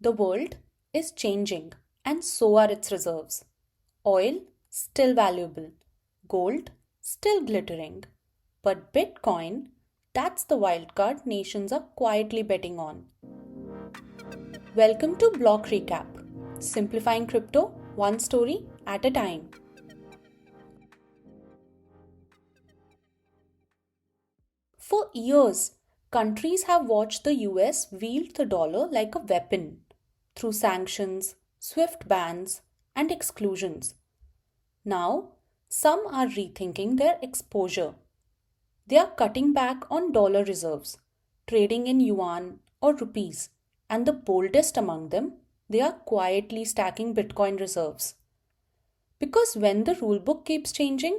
The world is changing, and so are its reserves. Oil, still valuable. Gold, still glittering. But Bitcoin, that's the wildcard nations are quietly betting on. Welcome to Block Recap, simplifying crypto one story at a time. For years, countries have watched the US wield the dollar like a weapon through sanctions, swift bans, and exclusions. Now, some are rethinking their exposure. They are cutting back on dollar reserves, trading in yuan or rupees, and the boldest among them, they are quietly stacking Bitcoin reserves. Because when the rulebook keeps changing,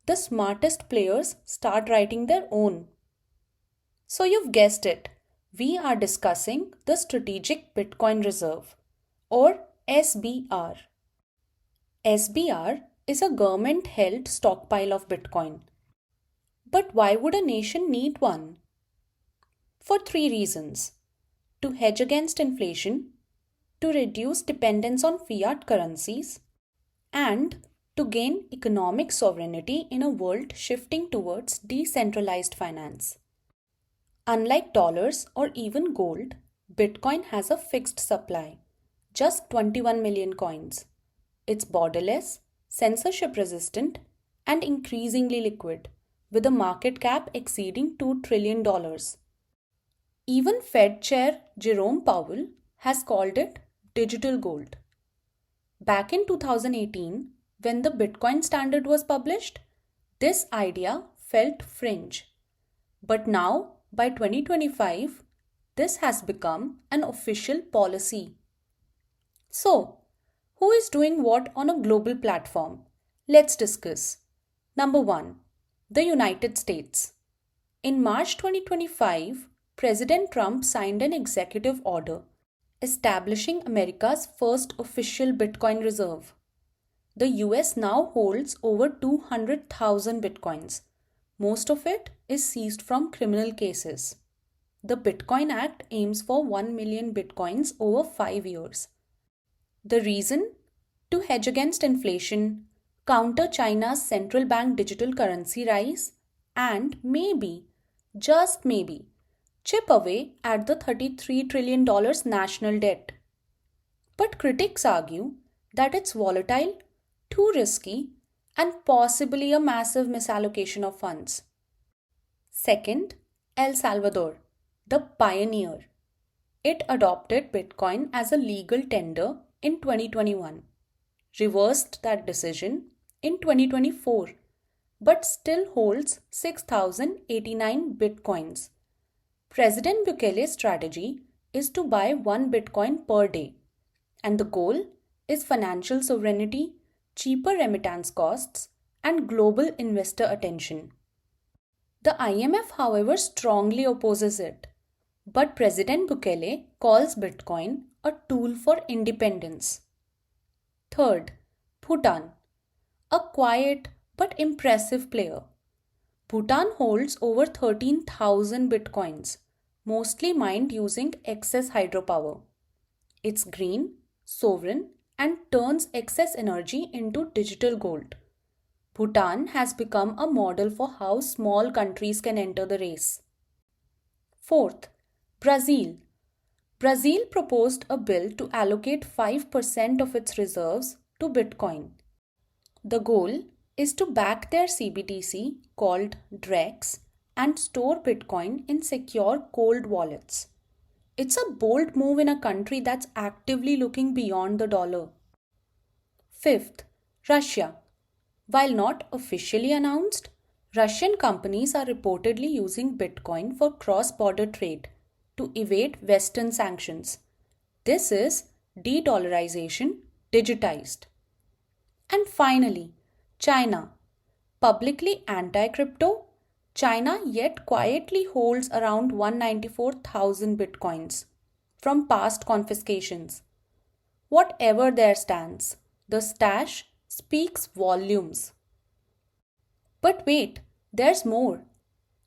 the smartest players start writing their own. So you've guessed it, we are discussing the Strategic Bitcoin Reserve, or SBR. SBR is a government held stockpile of Bitcoin. But why would a nation need one? For three reasons: to hedge against inflation, to reduce dependence on fiat currencies, and to gain economic sovereignty in a world shifting towards decentralized finance. Unlike dollars or even gold, Bitcoin has a fixed supply, just 21 million coins. It's borderless, censorship resistant, and increasingly liquid, with a market cap exceeding $2 trillion. Even Fed Chair Jerome Powell has called it digital gold. Back in 2018, when the Bitcoin standard was published, this idea felt fringe. But now, by 2025, this has become an official policy. So, who is doing what on a global platform? Let's discuss. Number 1. The United States. In March 2025, President Trump signed an executive order establishing America's first official Bitcoin reserve. The US now holds over 200,000 Bitcoins. Most of it is seized from criminal cases. The Bitcoin Act aims for 1 million Bitcoins over 5 years. The reason? To hedge against inflation, counter China's central bank digital currency rise, and maybe, just maybe, chip away at the $33 trillion national debt. But critics argue that it's volatile, too risky, and possibly a massive misallocation of funds. Second, El Salvador, the pioneer. It adopted Bitcoin as a legal tender in 2021, reversed that decision in 2024, but still holds 6,089 Bitcoins. President Bukele's strategy is to buy 1 Bitcoin per day, and the goal is financial sovereignty, cheaper remittance costs, and global investor attention. The IMF, however, strongly opposes it, but President Bukele calls Bitcoin a tool for independence. Third, Bhutan, a quiet but impressive player. Bhutan holds over 13,000 Bitcoins, mostly mined using excess hydropower. It's green, sovereign, and turns excess energy into digital gold. Bhutan has become a model for how small countries can enter the race. Fourth, Brazil. Brazil proposed a bill to allocate 5% of its reserves to Bitcoin. The goal is to back their CBDC called DREX and store Bitcoin in secure cold wallets. It's a bold move in a country that's actively looking beyond the dollar. Fifth, Russia. While not officially announced, Russian companies are reportedly using Bitcoin for cross-border trade to evade Western sanctions. This is de-dollarization digitized. And finally, China. Publicly anti-crypto, China yet quietly holds around 194,000 Bitcoins from past confiscations. Whatever their stance, the stash speaks volumes. But wait, there's more.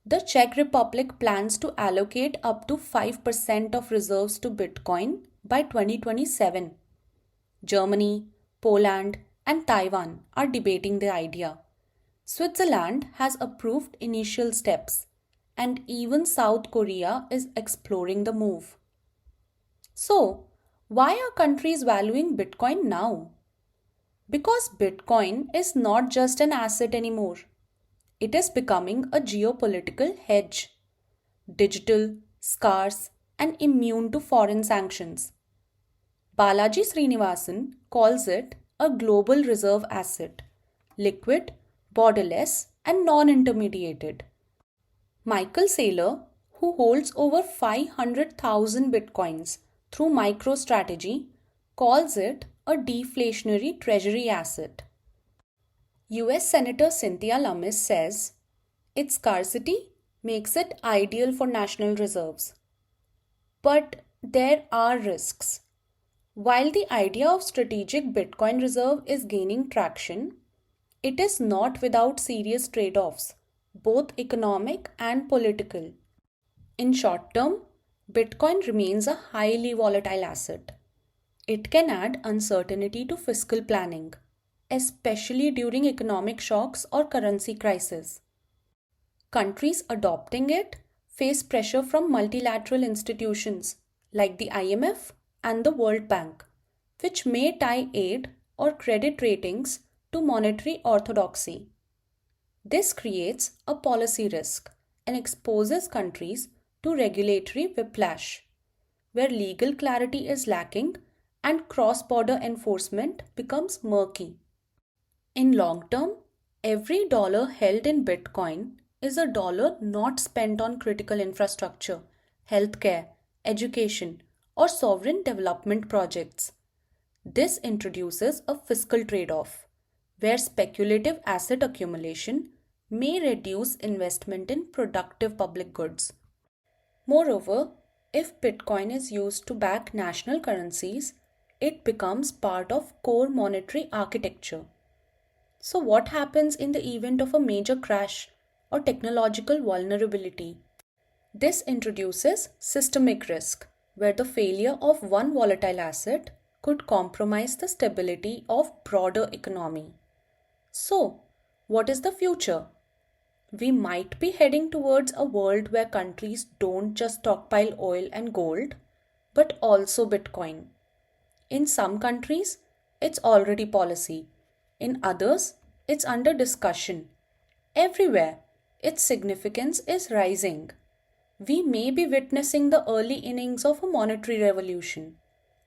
The Czech Republic plans to allocate up to 5% of reserves to Bitcoin by 2027. Germany, Poland, and Taiwan are debating the idea. Switzerland has approved initial steps, and even South Korea is exploring the move. So, why are countries valuing Bitcoin now? Because Bitcoin is not just an asset anymore. It is becoming a geopolitical hedge. Digital, scarce, and immune to foreign sanctions. Balaji Srinivasan calls it a global reserve asset, liquid, borderless, and non intermediated. Michael Saylor, who holds over 500,000 bitcoins through MicroStrategy, calls it a deflationary treasury asset. US Senator Cynthia Lummis says its scarcity makes it ideal for national reserves. But there are risks. While the idea of strategic Bitcoin reserve is gaining traction, it is not without serious trade offs, both economic and political. In short term, Bitcoin remains a highly volatile asset. It can add uncertainty to fiscal planning, especially during economic shocks or currency crises. Countries adopting it face pressure from multilateral institutions like the IMF and the World Bank, which may tie aid or credit ratings to monetary orthodoxy. This creates a policy risk and exposes countries to regulatory whiplash, where legal clarity is lacking and cross-border enforcement becomes murky. In long term, every dollar held in Bitcoin is a dollar not spent on critical infrastructure, healthcare, education, or sovereign development projects. This introduces a fiscal trade-off, where speculative asset accumulation may reduce investment in productive public goods. Moreover, if Bitcoin is used to back national currencies, it becomes part of core monetary architecture. So, what happens in the event of a major crash or technological vulnerability? This introduces systemic risk, where the failure of one volatile asset could compromise the stability of broader economy. So, what is the future? We might be heading towards a world where countries don't just stockpile oil and gold, but also Bitcoin. In some countries, it's already policy. In others, it's under discussion. Everywhere, its significance is rising. We may be witnessing the early innings of a monetary revolution,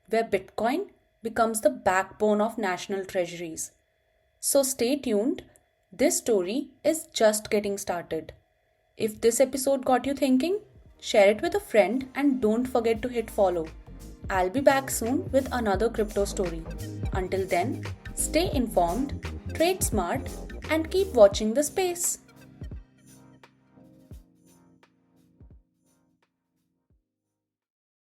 where Bitcoin becomes the backbone of national treasuries. So stay tuned, this story is just getting started. If this episode got you thinking, share it with a friend and don't forget to hit follow. I'll be back soon with another crypto story. Until then, stay informed, trade smart, and keep watching the space.